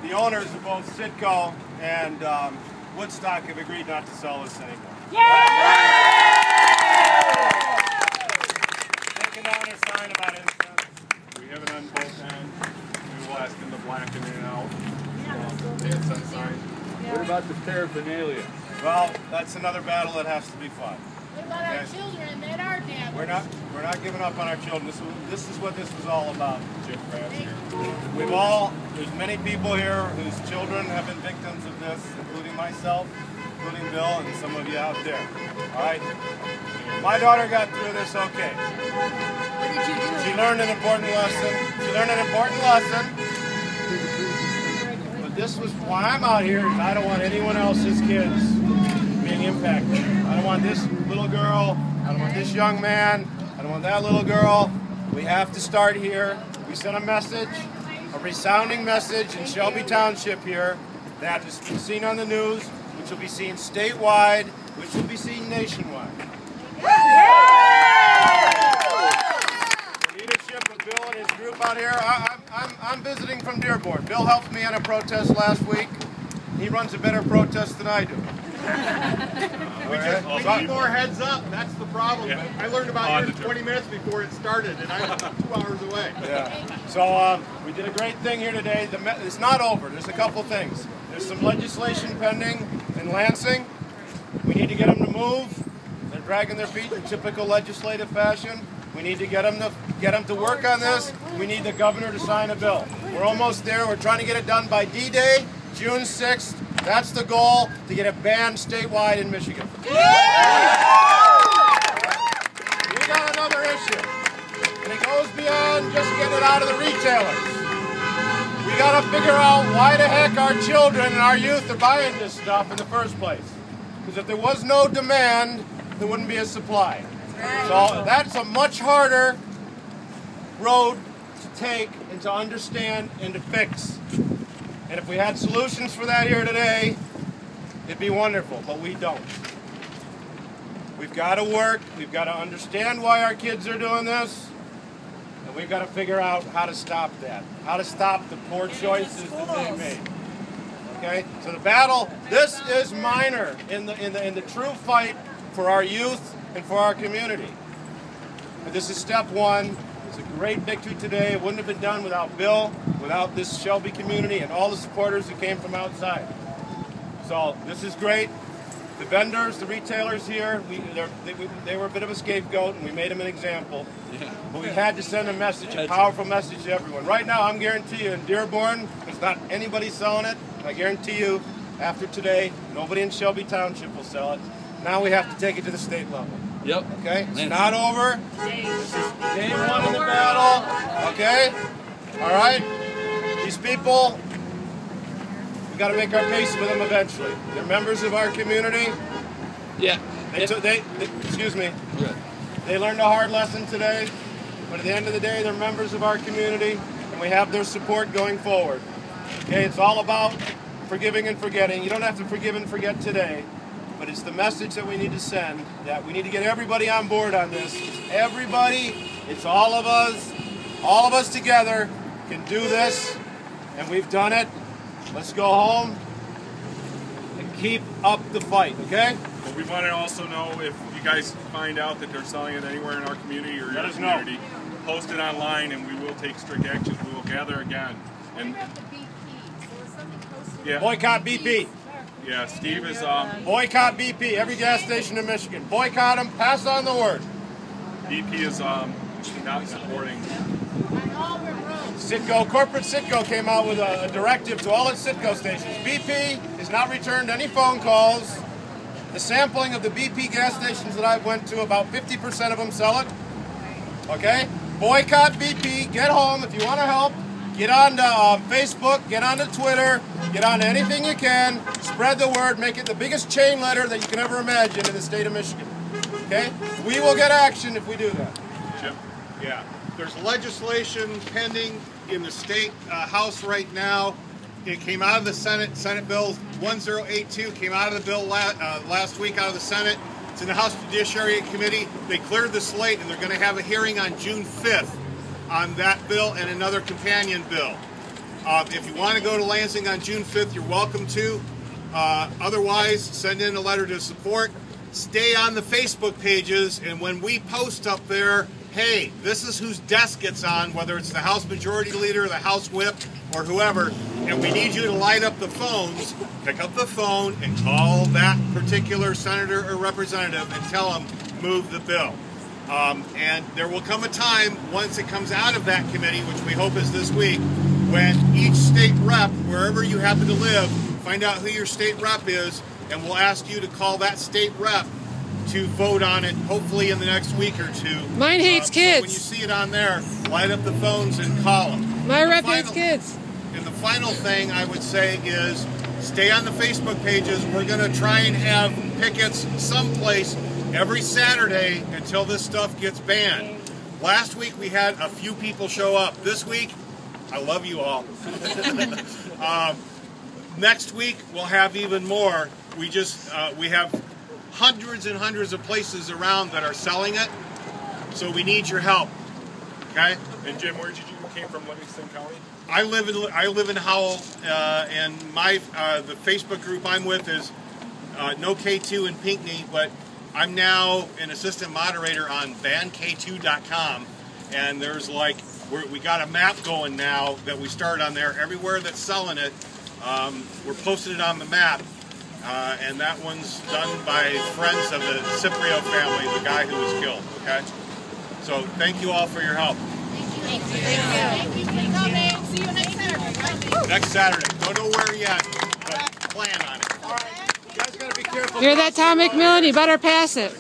the owners of both Citgo and Woodstock have agreed not to sell this anymore. Taking down their sign about incense. We have it on both ends. We will ask them to blacken it out. The incense sign. What about the paraphernalia? Well, that's another battle that has to be fought. What about our children that are damaged? We're not giving up on our children. This is what this was all about, Jim Krabs here. There's many people here whose children have been victims of this, including myself, including Bill, and some of you out there. All right? My daughter got through this okay. What did you do? She learned an important lesson. But this was why I'm out here. Is I don't want anyone else's kids being impacted. I don't want this little girl. I don't want this young man. I don't want that little girl. We have to start here. We sent a message, a resounding message in Shelby Township here that has been seen on the news, which will be seen statewide, which will be seen nationwide. The leadership of Bill and his group out here, I'm visiting from Dearborn. Bill helped me on a protest last week. He runs a better protest than I do. We need more heads up. That's the problem. Yeah. I learned about yours 20 minutes before it started, and I'm 2 hours away. Yeah. So we did a great thing here today. It's not over. There's a couple things. There's some legislation pending in Lansing. We need to get them to move. They're dragging their feet in typical legislative fashion. We need to get them to work on this. We need the governor to sign a bill. We're almost there. We're trying to get it done by D-Day, June 6th. That's the goal, to get it banned statewide in Michigan. We got another issue, and it goes beyond just getting it out of the retailers. We got to figure out why the heck our children and our youth are buying this stuff in the first place. Because if there was no demand, there wouldn't be a supply. So that's a much harder road to take and to understand and to fix. And if we had solutions for that here today, it'd be wonderful, but we don't. We've got to work, we've got to understand why our kids are doing this, and we've got to figure out how to stop that, how to stop the poor choices that they made. Okay? So the battle, this is minor in the true fight for our youth and for our community. But this is step one. It's a great victory today. It wouldn't have been done without Bill, without this Shelby community, and all the supporters who came from outside. So this is great. The vendors, the retailers here, they were a bit of a scapegoat, and we made them an example. Yeah. But we had to send a message, a powerful message to everyone. Right now, I'm guarantee you in Dearborn, there's not anybody selling it. I guarantee you, after today, nobody in Shelby Township will sell it. Now we have to take it to the state level. Yep. Okay? It's not over. This is day one in the battle. Okay? All right? These people, we got to make our peace with them eventually. They're members of our community. Yeah. Excuse me. They learned a hard lesson today, but at the end of the day, they're members of our community, and we have their support going forward. Okay? It's all about forgiving and forgetting. You don't have to forgive and forget today. But it's the message that we need to send, that we need to get everybody on board on this. It's everybody, it's all of us together can do this, and we've done it. Let's go home and keep up the fight, okay? But we want to also know if you guys find out that they're selling it anywhere in our community or your community, post it online and we will take strict action. We will gather again. And yeah. Boycott BP. Yeah, Steve is... Boycott BP, every gas station in Michigan. Boycott them, pass on the word. BP is not supporting. Citgo, corporate Citgo came out with a directive to all its Citgo stations. BP has not returned any phone calls. The sampling of the BP gas stations that I've went to, about 50% of them sell it. Okay? Boycott BP, get home if you want to help. Get on to Facebook, get on to Twitter, get on to anything you can, spread the word, make it the biggest chain letter that you can ever imagine in the state of Michigan. Okay? We will get action if we do that. Chip? Yeah. There's legislation pending in the state House right now. It came out of the Senate. Senate Bill 1082 came out of the bill last week out of the Senate. It's in the House Judiciary Committee. They cleared the slate, and they're going to have a hearing on June 5th on that bill and another companion bill. If you want to go to Lansing on June 5th, you're welcome to. Otherwise, send in a letter to support. Stay on the Facebook pages, and when we post up there, hey, this is whose desk it's on, whether it's the House Majority Leader, the House Whip, or whoever, and we need you to light up the phones, pick up the phone and call that particular senator or representative and tell them, move the bill. And there will come a time, once it comes out of that committee, which we hope is this week, when each state rep, wherever you happen to live, find out who your state rep is, and we'll ask you to call that state rep to vote on it, hopefully in the next week or two. Mine hates kids. So when you see it on there, light up the phones and call them. My rep hates kids. And the final thing I would say is stay on the Facebook pages. We're going to try and have pickets someplace every Saturday until this stuff gets banned. Last week we had a few people show up. This week, I love you all. Next week we'll have even more. We have hundreds and hundreds of places around that are selling it, so we need your help. Okay? And Jim, where did you came from? Livingston County. I live in Howell, and the Facebook group I'm with is No K2 in Pinckney, but I'm now an assistant moderator on bank2.com, and there's we got a map going now that we started on there. Everywhere that's selling it, we're posting it on the map, and that one's done by friends of the Ciprio family, the guy who was killed. Okay, so thank you all for your help. Thank you. Thank you for coming. See you next Saturday. Next Saturday. Don't know where yet, but plan on it. All right, you guys gotta be careful. Hear that, Tom McMillan? You better pass it.